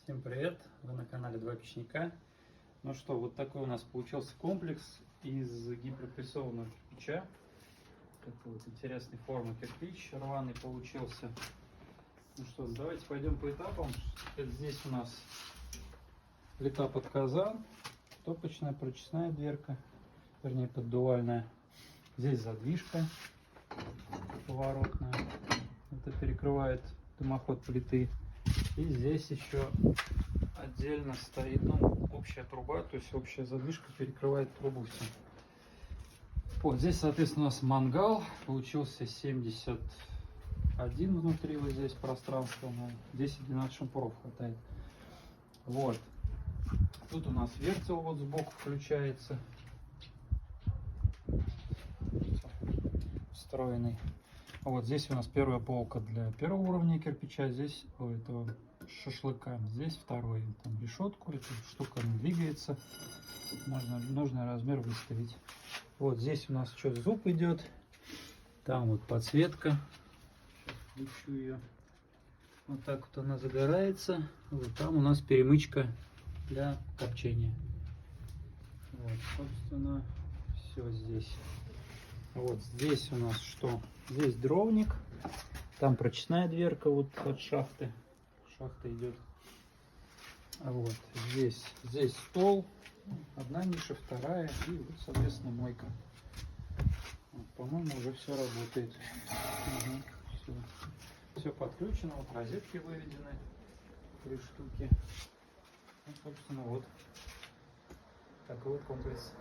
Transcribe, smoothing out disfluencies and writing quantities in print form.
Всем привет! Вы на канале Два Печника. Ну что, вот такой у нас получился комплекс из гипропрессованного кирпича. Такой вот интересной формы кирпич рваный получился. Ну что, давайте пойдем по этапам. Здесь у нас плита под казан, топочная, прочистная дверка, вернее поддувальная. Здесь задвижка поворотная, это перекрывает дымоход плиты. И здесь еще отдельно стоит, общая труба, то есть общая задвижка перекрывает трубу все. Вот здесь, соответственно, у нас мангал. Получился 71 внутри, вот здесь пространство, 10-12 шампуров хватает. Вот. Тут у нас вертел вот сбоку включается. Встроенный. Вот здесь у нас первая полка для первого уровня кирпича, здесь у этого шашлыка, здесь второй. Там решетку, эта штука двигается, можно нужный размер выставить. Вот здесь у нас что, зуб идет, там вот подсветка, сейчас включу ее, вот так вот она загорается, вот там у нас перемычка для копчения. Вот, собственно, все здесь. Вот здесь у нас что? Здесь дровник, там прочистная дверка вот от шахты. Шахта идет. Вот здесь стол, одна ниша, вторая и вот, соответственно, мойка. Вот, по-моему, уже все работает. Угу, все подключено, вот розетки выведены, 3 штуки. Ну, собственно, вот такой вот комплекс.